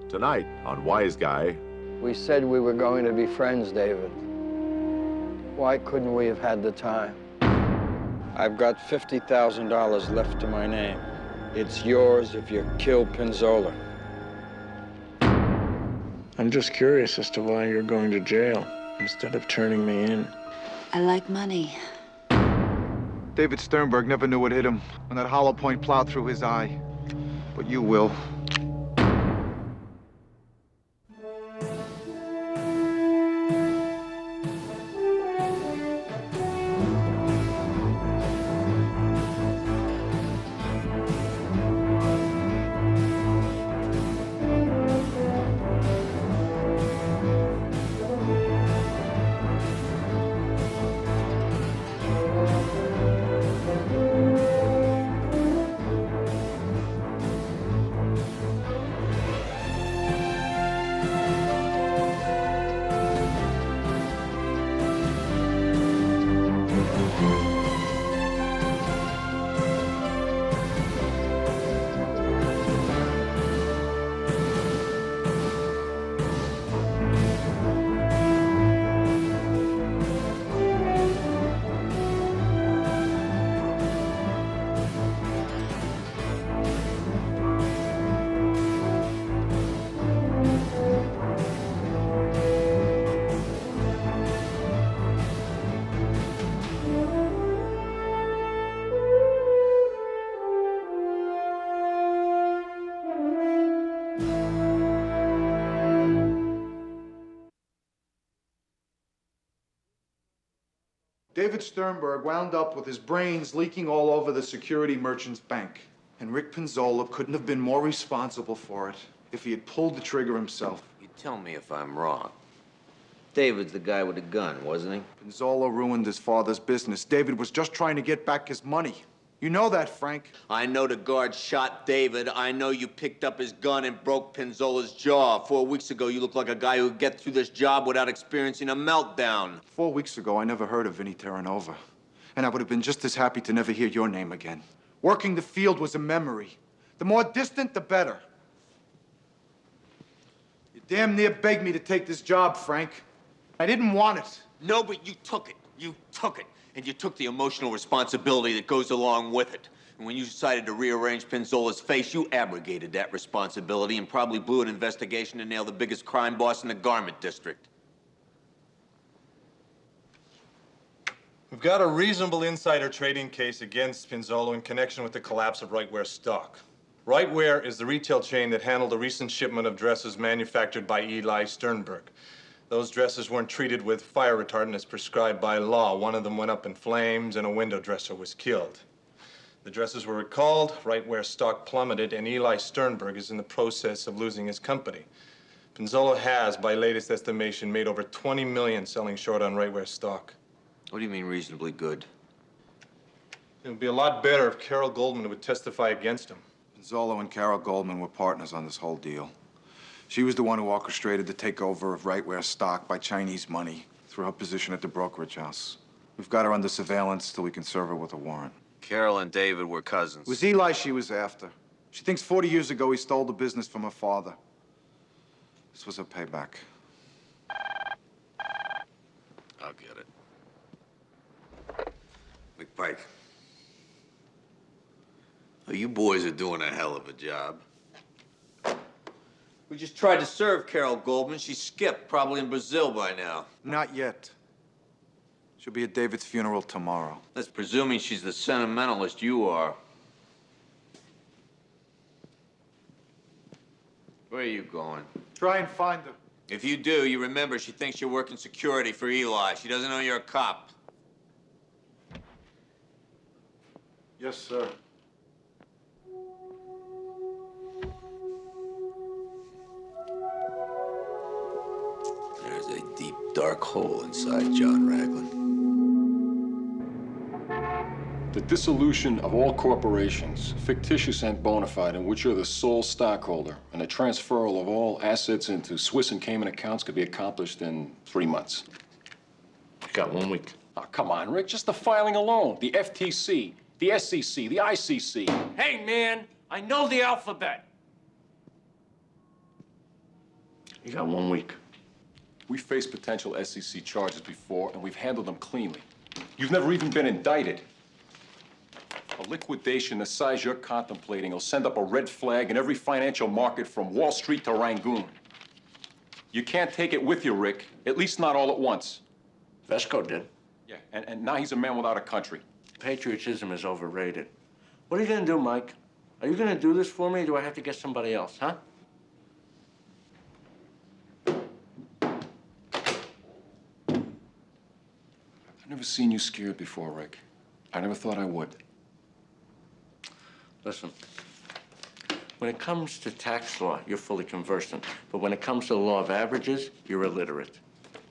Tonight on Wiseguy. We said we were going to be friends, David. Why couldn't we have had the time? I've got $50,000 left to my name. It's yours if you kill Pinzolo. I'm just curious as to why you're going to jail instead of turning me in. I like money. David Sternberg never knew what hit him when that hollow point plowed through his eye. But you will. David Sternberg wound up with his brains leaking all over the Security Merchants Bank. And Rick Pinzolo couldn't have been more responsible for it if he had pulled the trigger himself. You tell me if I'm wrong. David's the guy with the gun, wasn't he? Pinzolo ruined his father's business. David was just trying to get back his money. You know that, Frank. I know the guard shot David. I know you picked up his gun and broke Pinzolo's jaw. 4 weeks ago, you look like a guy who'd get through this job without experiencing a meltdown. 4 weeks ago, I never heard of Vinny Terranova. And I would have been just as happy to never hear your name again. Working the field was a memory. The more distant, the better. You damn near begged me to take this job, Frank. I didn't want it. No, but you took it. You took it. And you took the emotional responsibility that goes along with it. And when you decided to rearrange Pinzolo's face, you abrogated that responsibility and probably blew an investigation to nail the biggest crime boss in the garment district. We've got a reasonable insider trading case against Pinzolo in connection with the collapse of Rightwear stock. Rightwear is the retail chain that handled a recent shipment of dresses manufactured by Eli Sternberg. Those dresses weren't treated with fire retardant as prescribed by law. One of them went up in flames and a window dresser was killed. The dresses were recalled, Rightwear stock plummeted, and Eli Sternberg is in the process of losing his company. Pinzolo has, by latest estimation, made over $20 million selling short on Rightwear stock. What do you mean reasonably good? It would be a lot better if Carol Goldman would testify against him. Pinzolo and Carol Goldman were partners on this whole deal. She was the one who orchestrated the takeover of Rightwear stock by Chinese money through her position at the brokerage house. We've got her under surveillance till we can serve her with a warrant. Carol and David were cousins. It was Eli she was after. She thinks 40 years ago he stole the business from her father. This was her payback. I'll get it. McPike. Oh, you boys are doing a hell of a job. We just tried to serve Carol Goldman. She skipped, probably in Brazil by now. Not yet. She'll be at David's funeral tomorrow. That's presuming she's the sentimentalist you are. Where are you going? Try and find her. If you do, you remember she thinks you're working security for Eli. She doesn't know you're a cop. Yes, sir. There's a deep, dark hole inside John Raglin. The dissolution of all corporations, fictitious and bona fide, in which you're the sole stockholder, and the transferal of all assets into Swiss and Cayman accounts could be accomplished in 3 months. Got 1 week. Oh, come on, Rick, just the filing alone. The FTC, the SEC, the ICC. Hey, man, I know the alphabet. You got 1 week. We faced potential SEC charges before, and we've handled them cleanly. You've never even been indicted. A liquidation the size you're contemplating will send up a red flag in every financial market from Wall Street to Rangoon. You can't take it with you, Rick, at least not all at once. Vesco did. Yeah, and now he's a man without a country. Patriotism is overrated. What are you gonna do, Mike? Are you gonna do this for me, or do I have to get somebody else, huh? I've never seen you scared before, Rick. I never thought I would. Listen, when it comes to tax law, you're fully conversant. But when it comes to the law of averages, you're illiterate.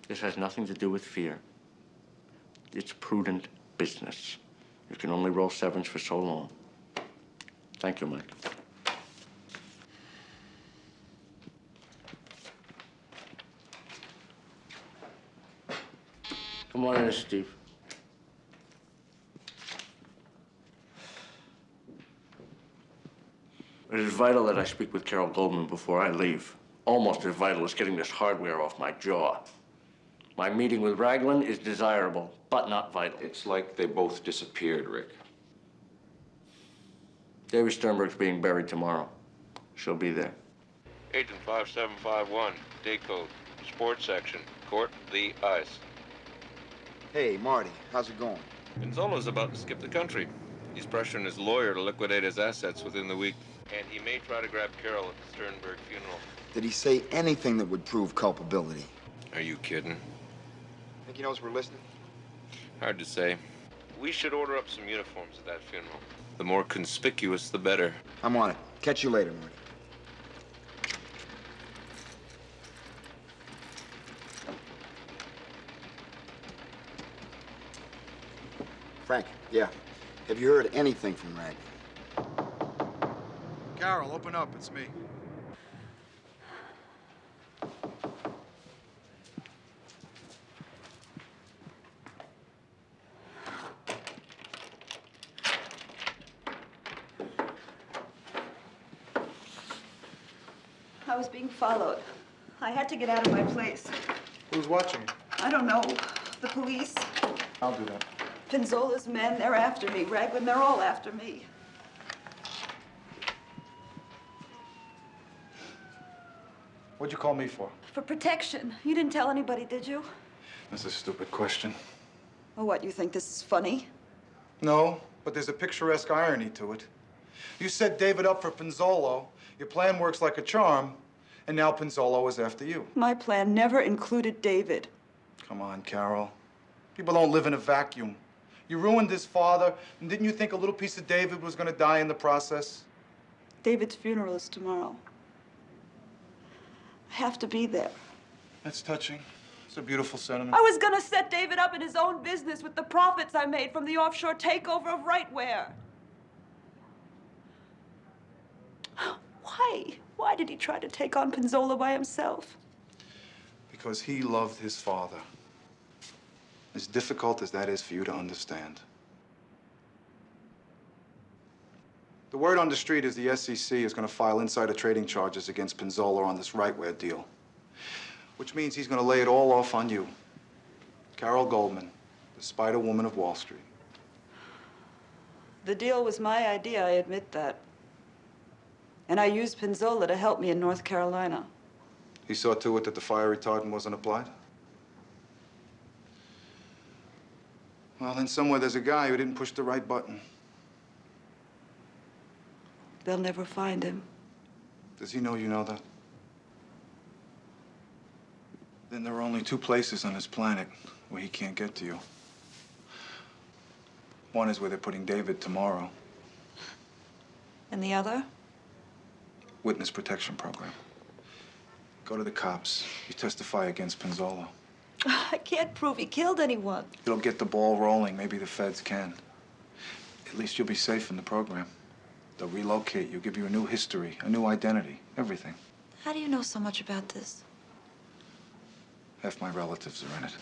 This has nothing to do with fear. It's prudent business. You can only roll sevens for so long. Thank you, Mike. Come on in, Steve. It is vital that I speak with Carol Goldman before I leave. Almost as vital as getting this hardware off my jaw. My meeting with Raglin is desirable, but not vital. It's like they both disappeared, Rick. Davy Sternberg's being buried tomorrow. She'll be there. Agent 5751, day code, sports section, court the ice. Hey, Marty, how's it going? Pinzolo's about to skip the country. He's pressuring his lawyer to liquidate his assets within the week, and he may try to grab Carol at the Sternberg funeral. Did he say anything that would prove culpability? Are you kidding? Think he knows we're listening? Hard to say. We should order up some uniforms at that funeral. The more conspicuous, the better. I'm on it. Catch you later, Marty. Frank, yeah. Have you heard anything from Raglin? Carol, open up. It's me. I was being followed. I had to get out of my place. Who's watching? I don't know. The police, I'll do that. Pinzolo's men, they're after me. Raglin, they're all after me. What'd you call me for? For protection. You didn't tell anybody, did you? That's a stupid question. Oh, what, you think this is funny? No, but there's a picturesque irony to it. You set David up for Pinzolo, your plan works like a charm, and now Pinzolo is after you. My plan never included David. Come on, Carol. People don't live in a vacuum. You ruined his father, and didn't you think a little piece of David was gonna die in the process? David's funeral is tomorrow. I have to be there. That's touching. It's a beautiful sentiment. I was gonna set David up in his own business with the profits I made from the offshore takeover of Rightwear. Why? Why did he try to take on Pinzolo by himself? Because he loved his father. As difficult as that is for you to understand. The word on the street is the SEC is going to file insider trading charges against Pinzolo on this Rightwear deal. Which means he's going to lay it all off on you. Carol Goldman, the Spider Woman of Wall Street. The deal was my idea, I admit that. And I used Pinzolo to help me in North Carolina. He saw to it that the fire retardant wasn't applied? Well, then somewhere there's a guy who didn't push the right button. They'll never find him. Does he know you know that? Then there are only two places on this planet where he can't get to you. One is where they're putting David tomorrow. And the other? Witness protection program. Go to the cops. You testify against Pinzolo. I can't prove he killed anyone. It'll get the ball rolling. Maybe the feds can. At least you'll be safe in the program. They'll relocate you, give you a new history, a new identity, everything. How do you know so much about this? Half my relatives are in it.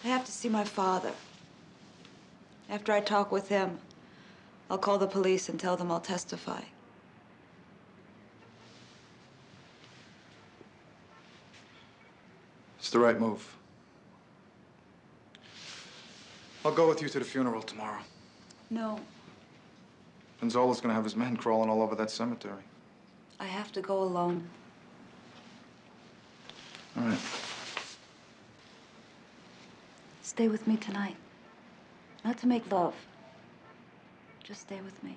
I have to see my father. After I talk with him, I'll call the police and tell them I'll testify. It's the right move. I'll go with you to the funeral tomorrow. No, Pinzolo's gonna have his men crawling all over that cemetery. I have to go alone. All right. Stay with me tonight. Not to make love. Just stay with me.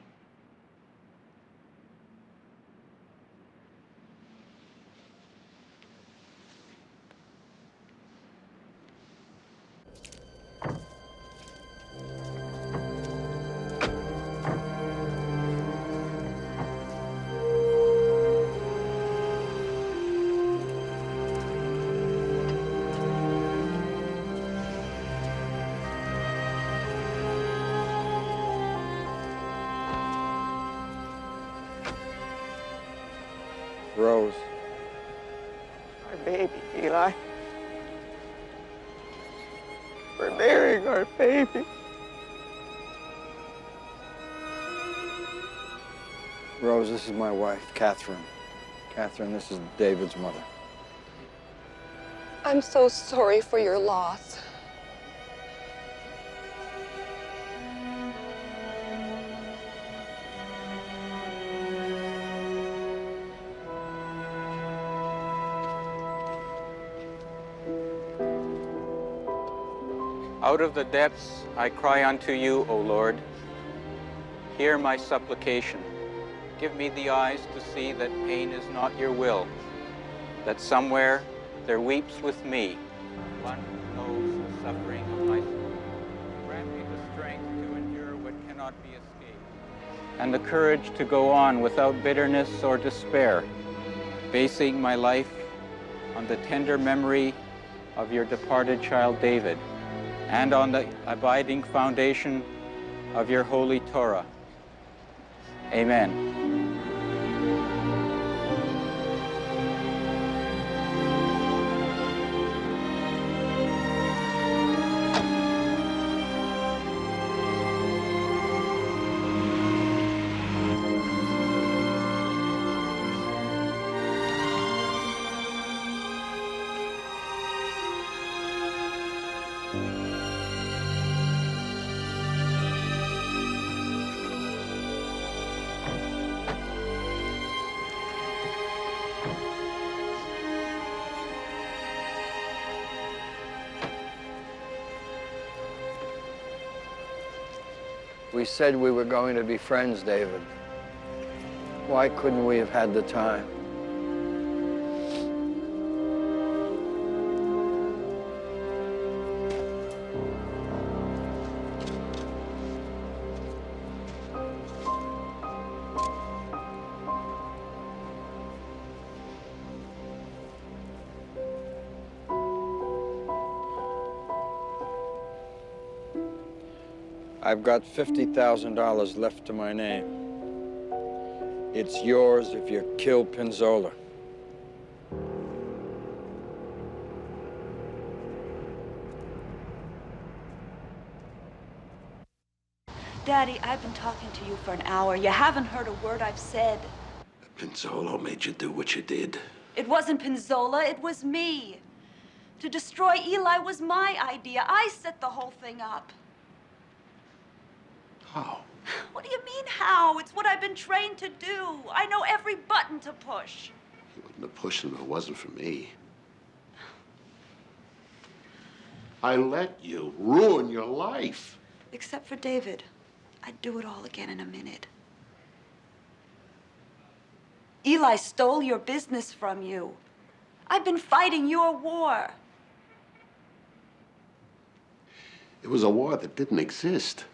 Rose. Our baby, Eli. We're burying our baby. Rose, this is my wife, Catherine. Catherine, this is David's mother. I'm so sorry for your loss. Out of the depths I cry unto you, O Lord. Hear my supplication. Give me the eyes to see that pain is not your will, that somewhere there weeps with me one who knows the suffering of my soul. Grant me the strength to endure what cannot be escaped, and the courage to go on without bitterness or despair, basing my life on the tender memory of your departed child David, and on the abiding foundation of your holy Torah. Amen. We said we were going to be friends, David. Why couldn't we have had the time? I've got $50,000 left to my name. It's yours if you kill Pinzolo. Daddy, I've been talking to you for an hour. You haven't heard a word I've said. Pinzolo made you do what you did. It wasn't Pinzola, it was me. To destroy Eli was my idea. I set the whole thing up. How? What do you mean, how? It's what I've been trained to do. I know every button to push. You wouldn't have pushed him if it wasn't for me. I let you ruin your life. Except for David. I'd do it all again in a minute. Eli stole your business from you. I've been fighting your war. It was a war that didn't exist.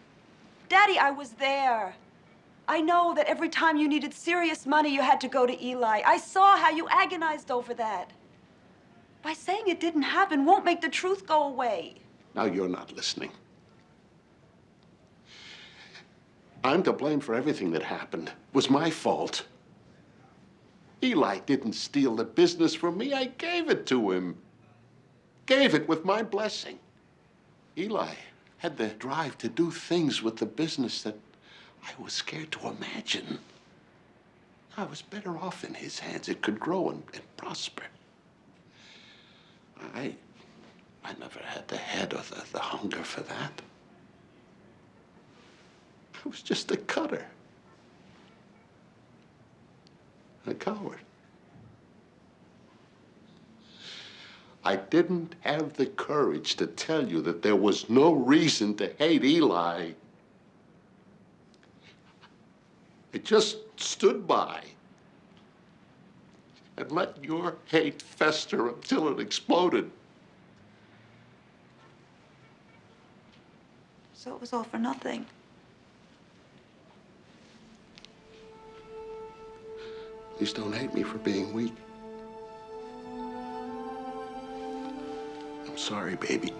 Daddy, I was there. I know that every time you needed serious money, you had to go to Eli. I saw how you agonized over that. By saying it didn't happen won't make the truth go away. Now you're not listening. I'm to blame for everything that happened. It was my fault. Eli didn't steal the business from me. I gave it to him. Gave it with my blessing. Eli had the drive to do things with the business that I was scared to imagine. I was better off in his hands. It could grow and prosper. I never had the head or the hunger for that. I was just a cutter. A coward. I didn't have the courage to tell you that there was no reason to hate Eli. I just stood by and let your hate fester until it exploded. So it was all for nothing. Please don't hate me for being weak. I'm sorry, baby.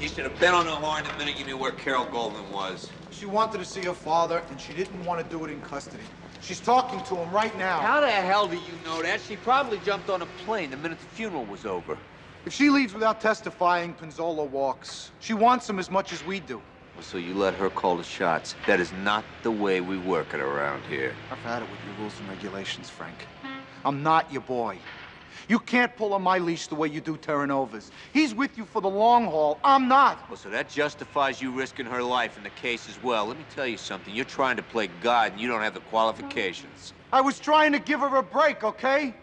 You should have been on the horn the minute you knew where Carol Goldman was. She wanted to see her father, and she didn't want to do it in custody. She's talking to him right now. How the hell do you know that? She probably jumped on a plane the minute the funeral was over. If she leaves without testifying, Pinzolo walks. She wants him as much as we do. Well, so you let her call the shots. That is not the way we work it around here. I've had it with your rules and regulations, Frank. I'm not your boy. You can't pull on my leash the way you do Terranovas. He's with you for the long haul. I'm not. Well, so that justifies you risking her life in the case as well. Let me tell you something. You're trying to play God, and you don't have the qualifications. I was trying to give her a break, okay?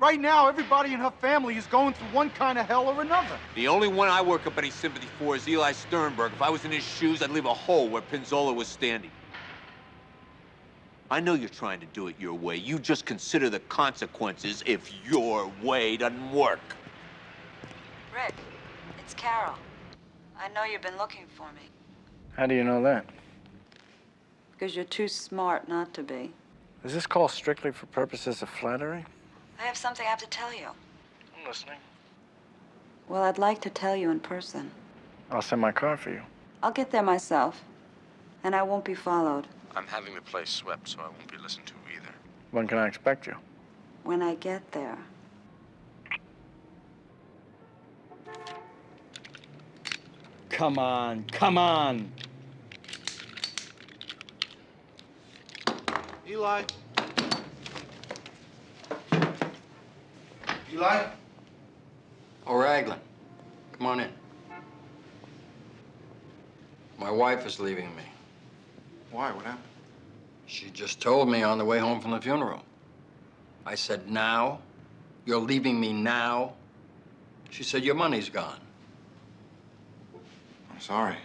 Right now, everybody in her family is going through one kind of hell or another. The only one I work up any sympathy for is Eli Sternberg. If I was in his shoes, I'd leave a hole where Pinzolo was standing. I know you're trying to do it your way. You just consider the consequences if your way doesn't work. Rick, it's Carol. I know you've been looking for me. How do you know that? Because you're too smart not to be. Is this call strictly for purposes of flattery? I have something I have to tell you. I'm listening. Well, I'd like to tell you in person. I'll send my car for you. I'll get there myself, and I won't be followed. I'm having the place swept, so I won't be listened to either. When can I expect you? When I get there. Come on, come on. Eli? Eli? Oh, Raglin, come on in. My wife is leaving me. Why? What happened? She just told me on the way home from the funeral. I said, now? You're leaving me now? She said, your money's gone. I'm sorry.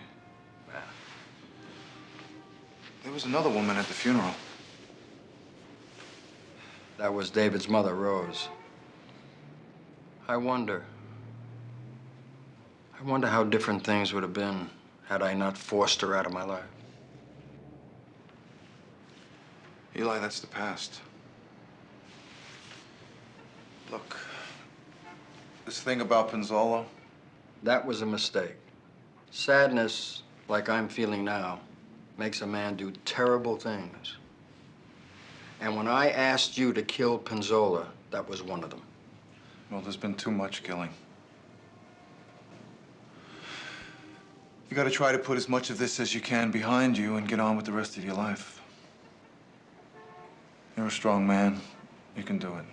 There was another woman at the funeral. That was David's mother, Rose. I wonder how different things would have been had I not forced her out of my life. Eli, that's the past. Look, this thing about Pinzolo. That was a mistake. Sadness, like I'm feeling now, makes a man do terrible things. And when I asked you to kill Pinzola, that was one of them. Well, there's been too much killing. You gotta try to put as much of this as you can behind you and get on with the rest of your life. You're a strong man. You can do it.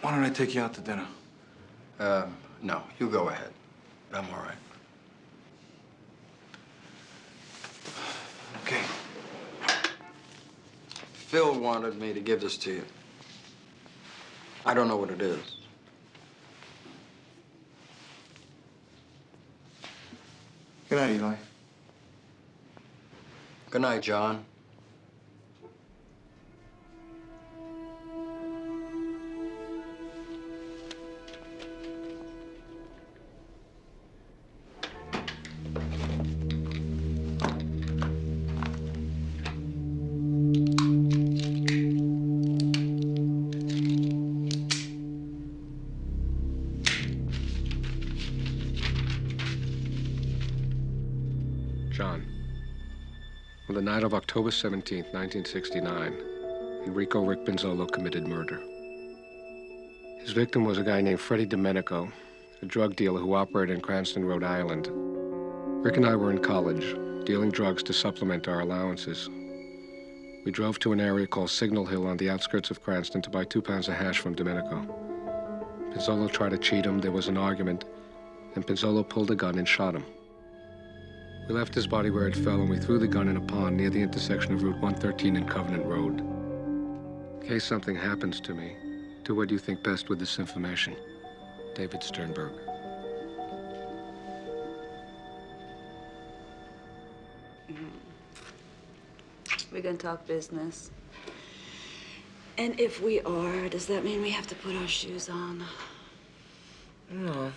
Why don't I take you out to dinner? No, you go ahead. I'm all right. Okay. Phil wanted me to give this to you. I don't know what it is. Good night, Eli. Good night, John. John, on the night of October 17th, 1969, Enrico Rick Pinzolo committed murder. His victim was a guy named Freddie Domenico, a drug dealer who operated in Cranston, Rhode Island. Rick and I were in college, dealing drugs to supplement our allowances. We drove to an area called Signal Hill on the outskirts of Cranston to buy 2 pounds of hash from Domenico. Pinzolo tried to cheat him, there was an argument, and Pinzolo pulled a gun and shot him. We left his body where it fell, and we threw the gun in a pond near the intersection of Route 113 and Covenant Road. In case something happens to me, do what you think best with this information. David Sternberg. We're gonna talk business. And if we are, does that mean we have to put our shoes on? No.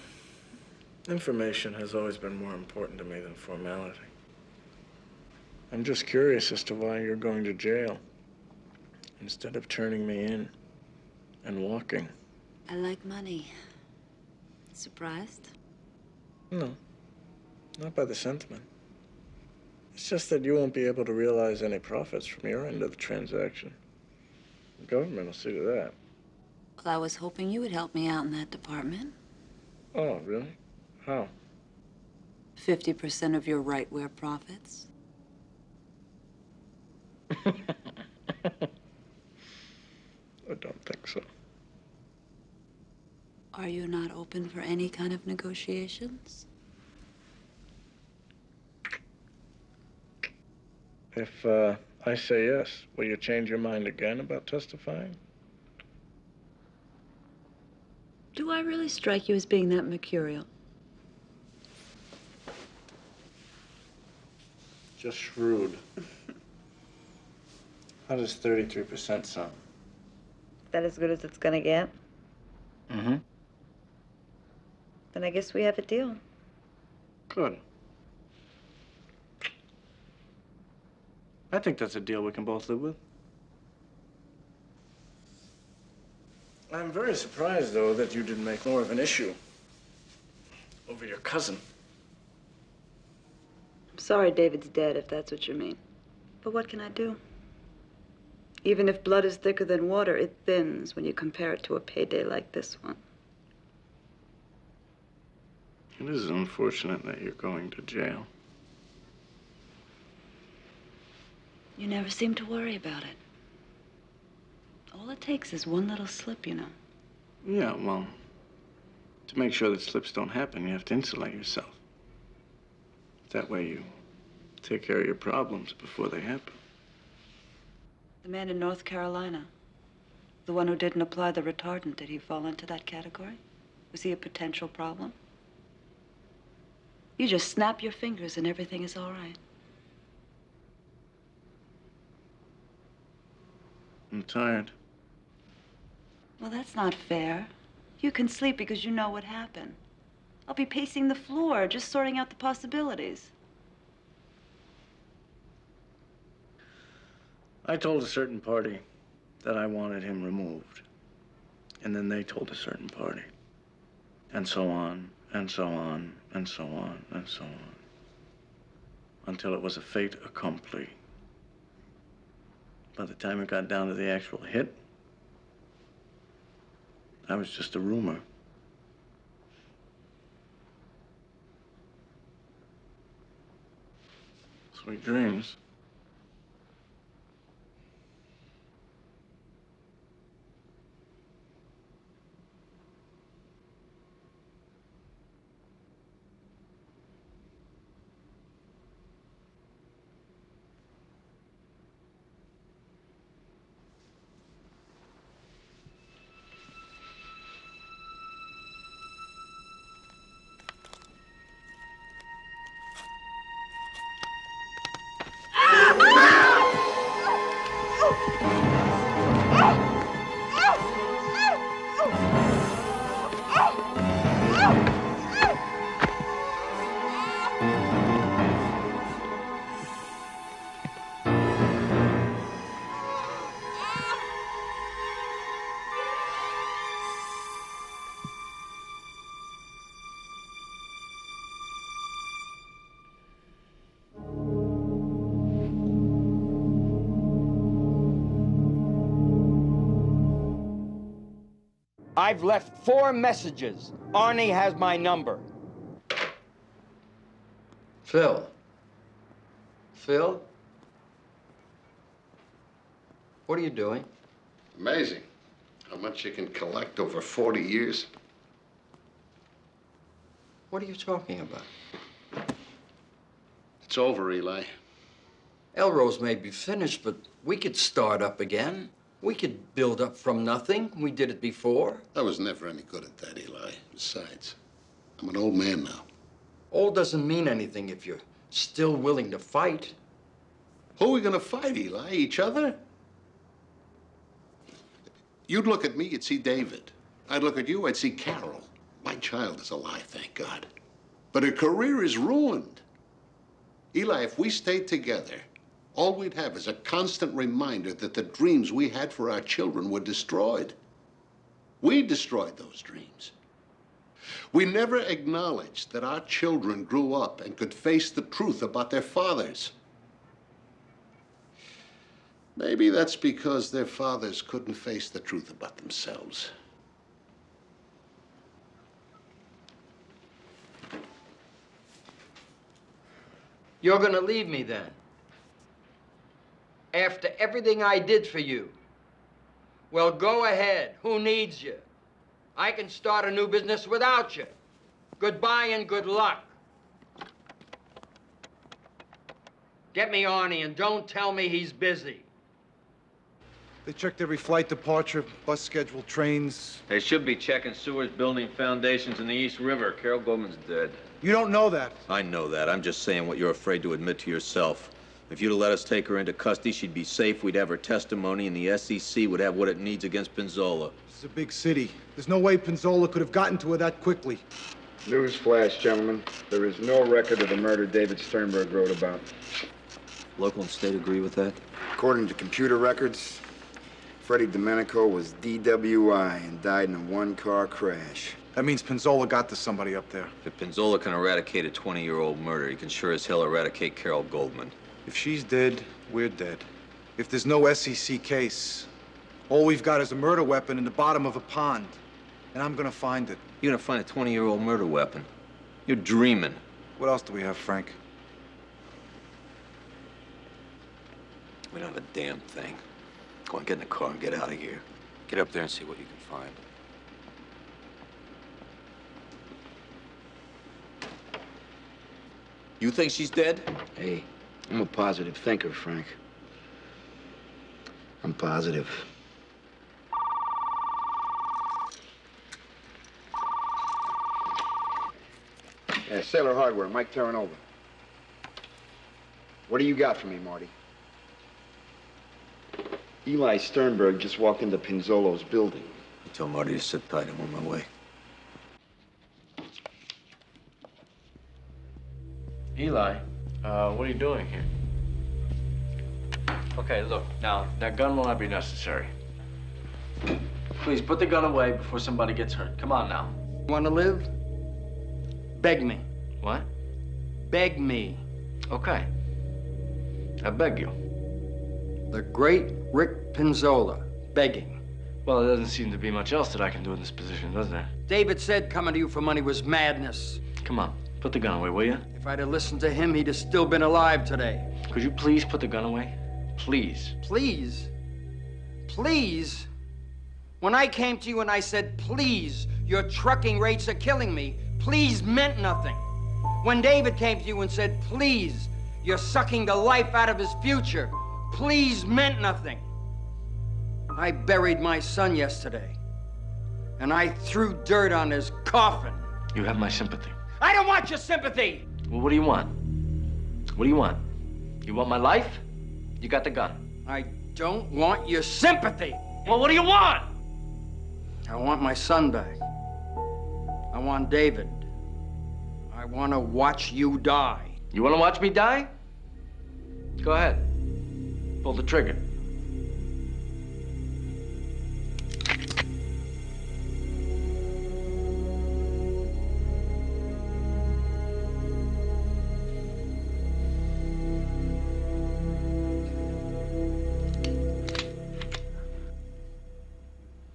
Information has always been more important to me than formality. I'm just curious as to why you're going to jail instead of turning me in and walking. I like money. Surprised? No, not by the sentiment. It's just that you won't be able to realize any profits from your end of the transaction. The government will see to that. Well, I was hoping you would help me out in that department. Oh, really? How? 50% of your rightwear profits. I don't think so. Are you not open for any kind of negotiations? If I say yes, will you change your mind again about testifying? Do I really strike you as being that mercurial? Just shrewd. How does 33% sound? That as good as it's gonna get? Mm-hmm. Then I guess we have a deal. Good. I think that's a deal we can both live with. I'm very surprised, though, that you didn't make more of an issue over your cousin. I'm sorry David's dead, if that's what you mean. But what can I do? Even if blood is thicker than water, it thins when you compare it to a payday like this one. It is unfortunate that you're going to jail. You never seem to worry about it. All it takes is one little slip, you know. Yeah, well, to make sure that slips don't happen, you have to insulate yourself. That way you take care of your problems before they happen. The man in North Carolina, the one who didn't apply the retardant, did he fall into that category? Was he a potential problem? You just snap your fingers and everything is all right. I'm tired. Well, that's not fair. You can sleep because you know what happened. I'll be pacing the floor, just sorting out the possibilities. I told a certain party that I wanted him removed. And then they told a certain party. And so on, and so on, and so on, and so on. Until it was a fait accompli. By the time it got down to the actual hit, I was just a rumor. Sweet dreams. I've left 4 messages. Arnie has my number. Phil. Phil? What are you doing? Amazing how much you can collect over 40 years. What are you talking about? It's over, Eli. Elrose may be finished, but we could start up again. We could build up from nothing. We did it before. I was never any good at that, Eli. Besides, I'm an old man now. Old doesn't mean anything if you're still willing to fight. Who are we gonna fight, Eli? Each other? You'd look at me, you'd see David. I'd look at you, I'd see Carol. My child is alive, thank God. But her career is ruined. Eli, if we stayed together, all we'd have is a constant reminder that the dreams we had for our children were destroyed. We destroyed those dreams. We never acknowledged that our children grew up and could face the truth about their fathers. Maybe that's because their fathers couldn't face the truth about themselves. You're gonna leave me then? After everything I did for you? Well, go ahead. Who needs you? I can start a new business without you. Goodbye and good luck. Get me Arnie and don't tell me he's busy. They checked every flight departure, bus schedule, trains. They should be checking sewers, building foundations in the East River. Carol Goldman's dead. You don't know that. I know that. I'm just saying what you're afraid to admit to yourself. If you'd have let us take her into custody, she'd be safe, we'd have her testimony, and the SEC would have what it needs against Pinzolo. This is a big city. There's no way Pinzolo could have gotten to her that quickly. Newsflash, gentlemen. There is no record of the murder David Sternberg wrote about. Local and state agree with that? According to computer records, Freddie Domenico was DWI and died in a one-car crash. That means Pinzolo got to somebody up there. If Pinzolo can eradicate a 20-year-old murder, he can sure as hell eradicate Carol Goldman. If she's dead, we're dead. If there's no SEC case, all we've got is a murder weapon in the bottom of a pond. And I'm gonna find it. You're gonna find a 20-year-old murder weapon? You're dreaming. What else do we have, Frank? We don't have a damn thing. Go on, get in the car and get out of here. Get up there and see what you can find. You think she's dead? Hey, I'm a positive thinker, Frank. I'm positive. Yeah, Sailor Hardware, Mike Terranova. What do you got for me, Marty? Eli Sternberg just walked into Pinzolo's building. Tell Marty to sit tight. I'm on my way. Eli, what are you doing here? Okay, look, now, that gun will not be necessary. Please, put the gun away before somebody gets hurt. Come on now. Want to live? Beg me. What? Beg me. Okay. I beg you. The great Rick Pinzolo, begging. Well, there doesn't seem to be much else that I can do in this position, does there? David said coming to you for money was madness. Come on, put the gun away, will you? If I'd have listened to him, he'd have still been alive today. Could you please put the gun away? Please. Please? Please? When I came to you and I said, please, your trucking rates are killing me, please meant nothing. When David came to you and said, please, you're sucking the life out of his future, please meant nothing. I buried my son yesterday, and I threw dirt on his coffin. You have my sympathy. I don't want your sympathy! Well, what do you want? What do you want? You want my life? You got the gun. I don't want your sympathy! Well, what do you want? I want my son back. I want David. I want to watch you die. You want to watch me die? Go ahead. Pull the trigger.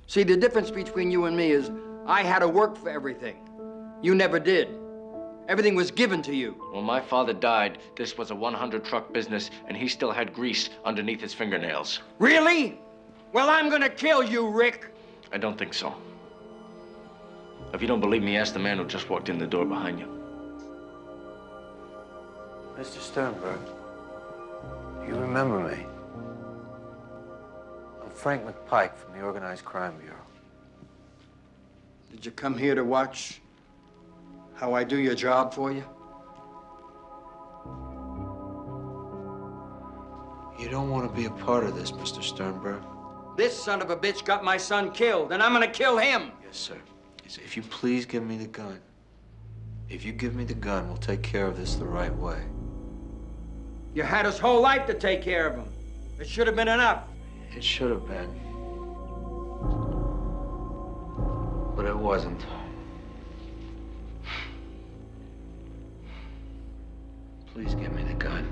See, the difference between you and me is I had to work for everything. You never did. Everything was given to you. When my father died, this was a 100-truck business, and he still had grease underneath his fingernails. Really? Well, I'm gonna kill you, Rick. I don't think so. If you don't believe me, ask the man who just walked in the door behind you. Mr. Sternberg, do you remember me? I'm Frank McPike from the Organized Crime Bureau. Did you come here to watch how I do your job for you? You don't want to be a part of this, Mr. Sternberg. This son of a bitch got my son killed, and I'm gonna kill him. Yes, sir. Yes, if you please give me the gun. If you give me the gun, we'll take care of this the right way. You had his whole life to take care of him. It should have been enough. It should have been. But it wasn't. Please give me the gun.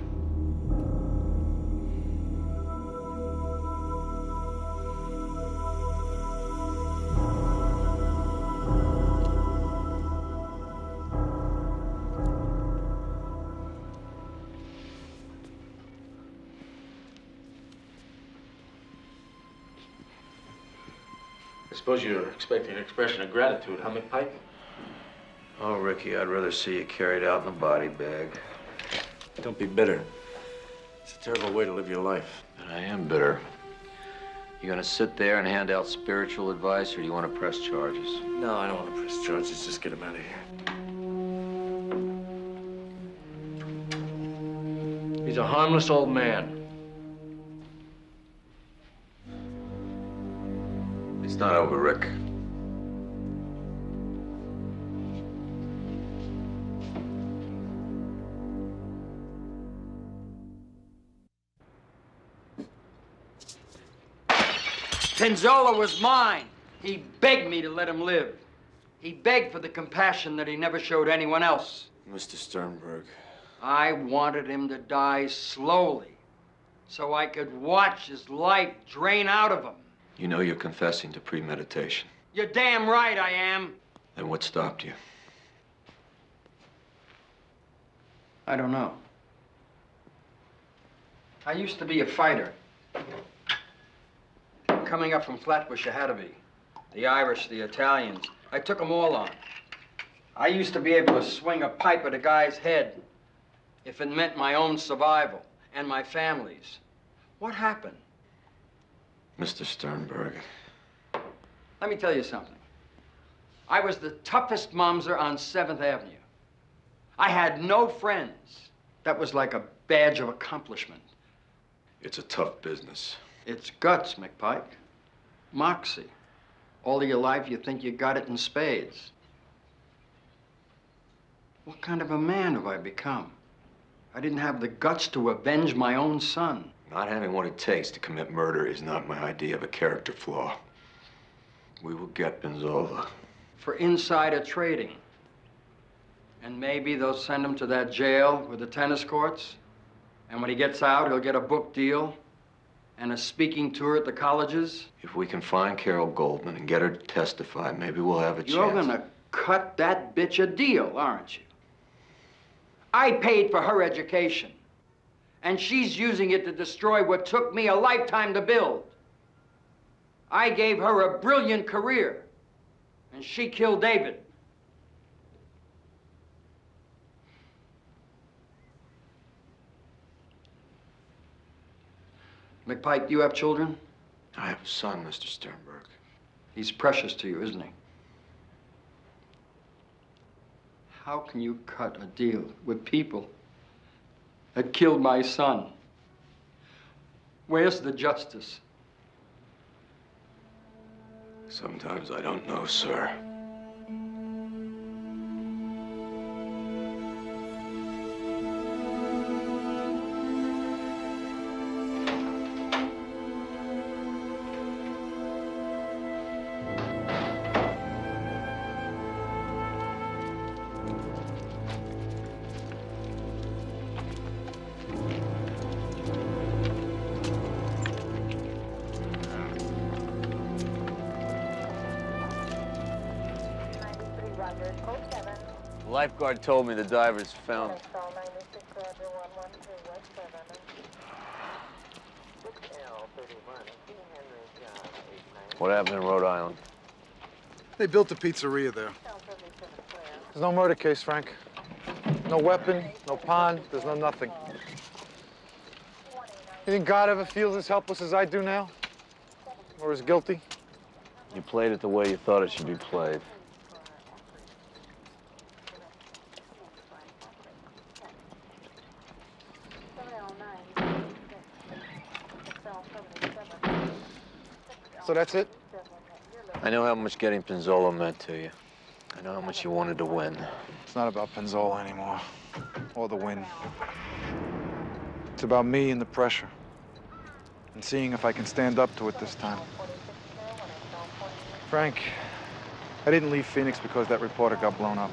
I suppose you're expecting an expression of gratitude, huh, McPike? Oh, Ricky, I'd rather see you carried out in a body bag. Don't be bitter. It's a terrible way to live your life. But I am bitter. You gonna sit there and hand out spiritual advice, or do you want to press charges? No, I don't want to press charges. Just get him out of here. He's a harmless old man. It's not over, Rick. Pinzolo was mine. He begged me to let him live. He begged for the compassion that he never showed anyone else. Mr. Sternberg. I wanted him to die slowly so I could watch his life drain out of him. You know you're confessing to premeditation. You're damn right I am. Then what stopped you? I don't know. I used to be a fighter. Coming up from Flatbush, you had to be. The Irish, the Italians. I took them all on. I used to be able to swing a pipe at a guy's head if it meant my own survival and my family's. What happened? Mr. Sternberg. Let me tell you something. I was the toughest momser on 7th Avenue. I had no friends. That was like a badge of accomplishment. It's a tough business. It's guts, McPike. Moxie. All of your life you think you got it in spades. What kind of a man have I become? I didn't have the guts to avenge my own son. Not having what it takes to commit murder is not my idea of a character flaw. We will get Pinzolo. For insider trading. And maybe they'll send him to that jail with the tennis courts. And when he gets out, he'll get a book deal and a speaking tour at the colleges. If we can find Carol Goldman and get her to testify, maybe we'll have a chance. You're gonna cut that bitch a deal, aren't you? I paid for her education. And she's using it to destroy what took me a lifetime to build. I gave her a brilliant career, and she killed David. McPike, do you have children? I have a son, Mr. Sternberg. He's precious to you, isn't he? How can you cut a deal with people that killed my son? Where's the justice? Sometimes I don't know, sir. The lifeguard told me the divers found him. What happened in Rhode Island? They built a pizzeria there. There's no murder case, Frank. No weapon, no pawn, there's no nothing. You think God ever feels as helpless as I do now? Or as guilty? You played it the way you thought it should be played. So that's it? I know how much getting Pinzolo meant to you. I know how much you wanted to win. It's not about Pinzolo anymore, or the win. It's about me and the pressure, and seeing if I can stand up to it this time. Frank, I didn't leave Phoenix because that reporter got blown up.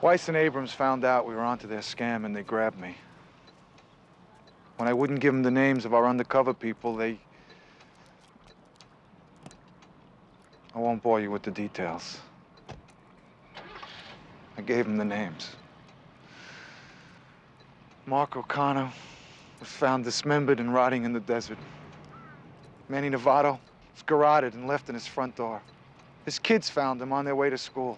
Weiss and Abrams found out we were onto their scam and they grabbed me. When I wouldn't give them the names of our undercover people, I won't bore you with the details. I gave them the names. Mark O'Connor was found dismembered and rotting in the desert. Manny Novato was garroted and left in his front door. His kids found him on their way to school.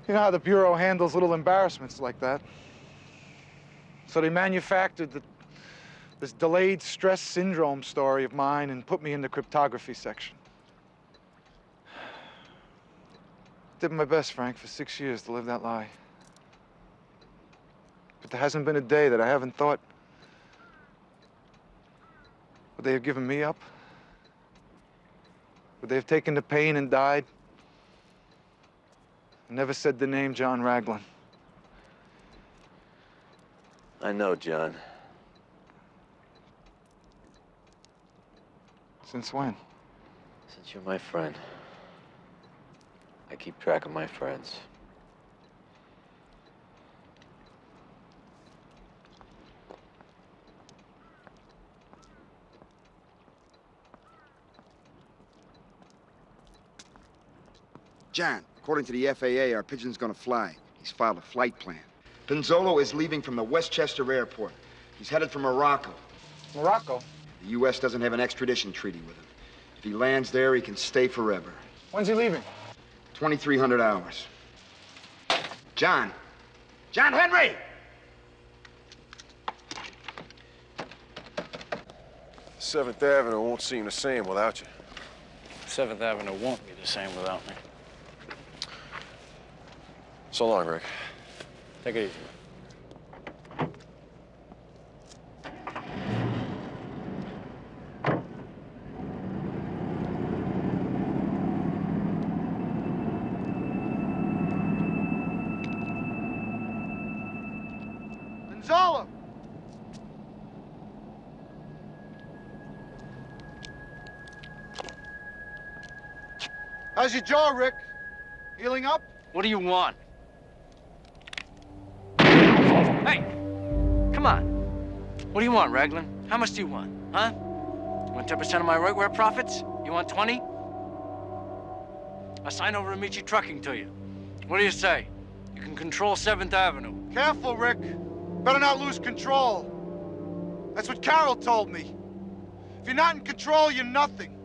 You know how the Bureau handles little embarrassments like that. So they manufactured this delayed stress syndrome story of mine and put me in the cryptography section. Did my best, Frank, for 6 years to live that lie. But there hasn't been a day that I haven't thought, would they have given me up? Would they have taken the pain and died? I never said the name John Raglin. I know, John. Since when? Since you're my friend. I keep track of my friends. John, according to the FAA, our pigeon's gonna fly. He's filed a flight plan. Pinzolo is leaving from the Westchester airport. He's headed for Morocco. Morocco? The U.S. doesn't have an extradition treaty with him. If he lands there, he can stay forever. When's he leaving? 2,300 hours. John! John Henry! Seventh Avenue won't seem the same without you. 7th Avenue won't be the same without me. So long, Rick. Take it easy. Pinzolo! How's your jaw, Rick? Healing up? What do you want? Hey! Come on. What do you want, Raglin? How much do you want, huh? You want 10% of my rightware profits? You want 20? I'll sign over Amici Trucking to you. What do you say? You can control 7th Avenue. Careful, Rick. Better not lose control. That's what Carol told me. If you're not in control, you're nothing.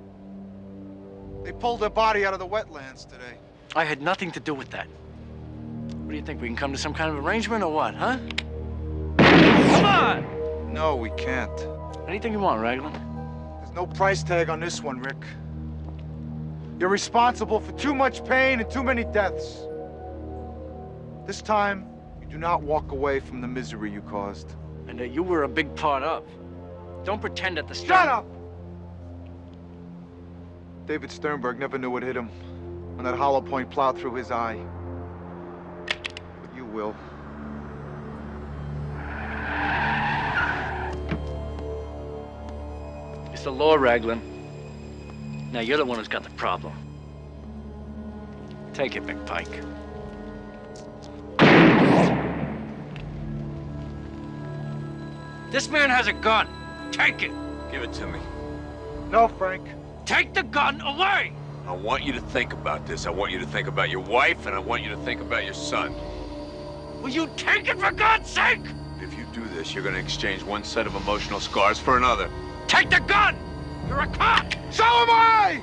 They pulled her body out of the wetlands today. I had nothing to do with that. What do you think, we can come to some kind of arrangement or what, huh? Come on! No, we can't. Anything you want, Raglin. There's no price tag on this one, Rick. You're responsible for too much pain and too many deaths. This time, you do not walk away from the misery you caused. And that you were a big part of. Don't pretend at the start. Shut up! David Sternberg never knew what hit him when that hollow point plowed through his eye. But you will. It's the law, Raglin. Now you're the one who's got the problem. Take it, Big Pike. This man has a gun. Take it. Give it to me. No, Frank. Take the gun away! I want you to think about this. I want you to think about your wife, and I want you to think about your son. Will you take it for God's sake? If you do this, you're gonna exchange one set of emotional scars for another. Take the gun! You're a cop! So am I!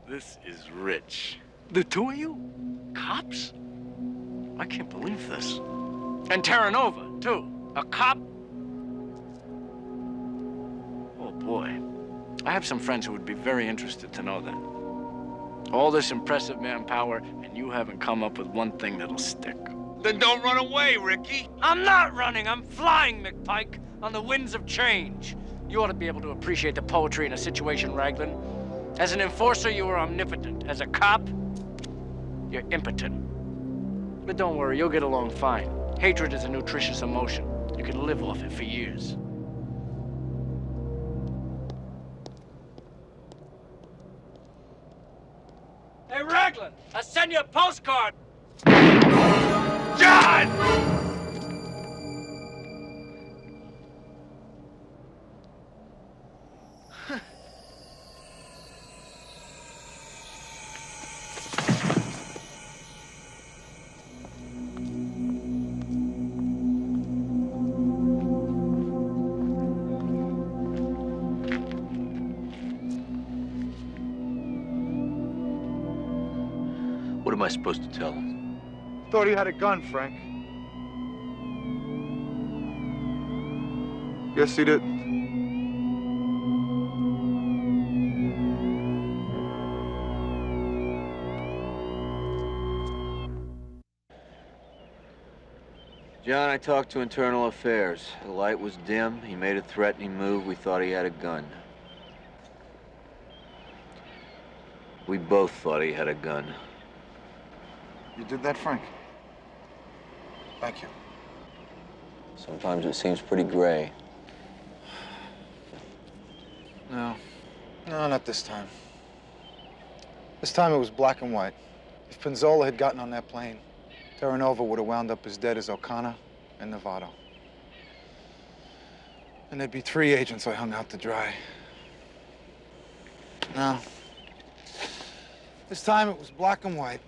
This is rich. The two of you? Cops? I can't believe this. And Terranova, too. A cop? Oh, boy. I have some friends who would be very interested to know that. All this impressive manpower, and you haven't come up with one thing that'll stick. Then don't run away, Ricky. I'm not running. I'm flying, McPike, on the winds of change. You ought to be able to appreciate the poetry in a situation, Raglin. As an enforcer, you are omnipotent. As a cop, you're impotent. But don't worry, you'll get along fine. Hatred is a nutritious emotion. You can live off it for years. Hey, Raglin, I sent you a postcard. John! What am I supposed to tell him? Thought he had a gun, Frank. Yes, he did. John, I talked to Internal Affairs. The light was dim. He made a threatening move. We thought he had a gun. We both thought he had a gun. You did that, Frank? Thank you. Sometimes it seems pretty gray. No, not this time. This time it was black and white. If Pinzolo had gotten on that plane, Terranova would have wound up as dead as O'Connor and Novato. And there'd be 3 agents I hung out to dry. No. This time it was black and white.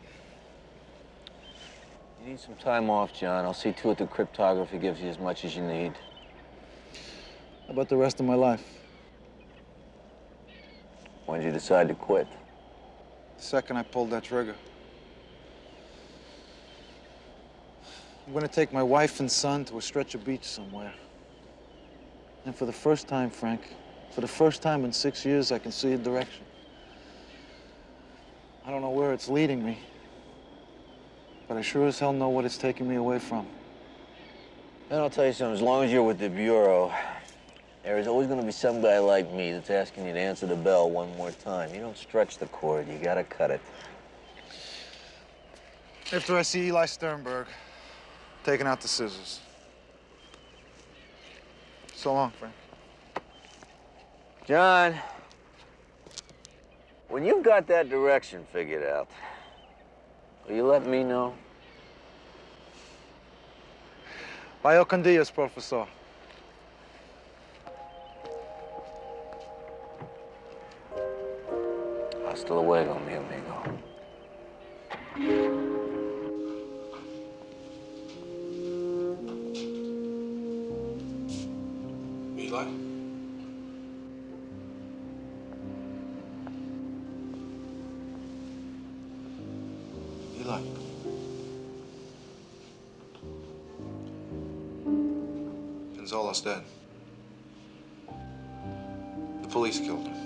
You need some time off, John. I'll see to it the cryptography gives you as much as you need. How about the rest of my life? When did you decide to quit? The second I pulled that trigger. I'm gonna take my wife and son to a stretch of beach somewhere. And for the first time, Frank, for the first time in 6 years, I can see a direction. I don't know where it's leading me, but I sure as hell know what it's taking me away from. And I'll tell you something, as long as you're with the Bureau, there is always gonna be some guy like me that's asking you to answer the bell one more time. You don't stretch the cord, you gotta cut it. After I see Eli Sternberg, taking out the scissors. So long, Frank. John, when you've got that direction figured out, will you let me know? Vaya con Dios, profesor. Hasta luego, mi amigo. Eli? Eli? Pinzolo's dead. The police killed him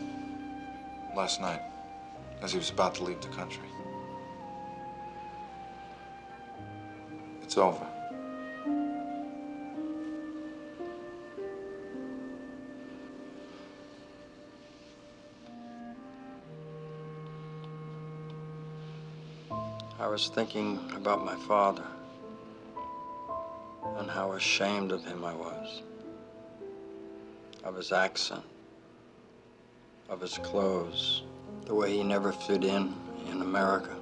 last night as he was about to leave the country. It's over. I was thinking about my father and how ashamed of him I was. Of his accent, of his clothes, the way he never fit in America.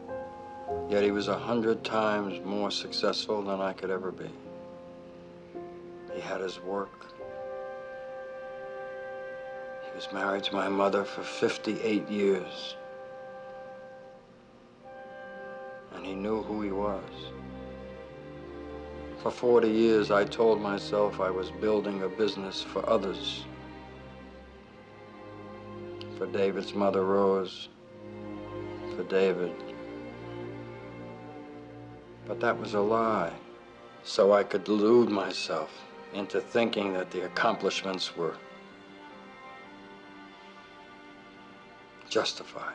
Yet he was 100 times more successful than I could ever be. He had his work. He was married to my mother for 58 years. And he knew who he was. For 40 years, I told myself I was building a business for others. For David's mother, Rose. For David. But that was a lie. So I could delude myself into thinking that the accomplishments were justified.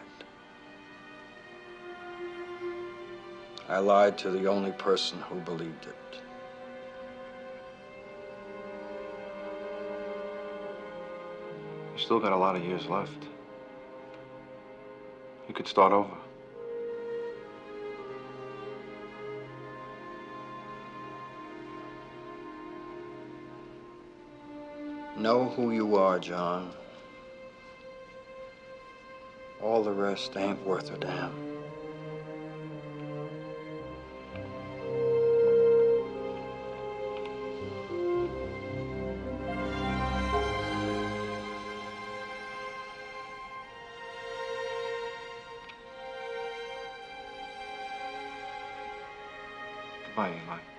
I lied to the only person who believed it. You still got a lot of years left. You could start over. Know who you are, John. All the rest ain't worth a damn. Goodbye, Eli.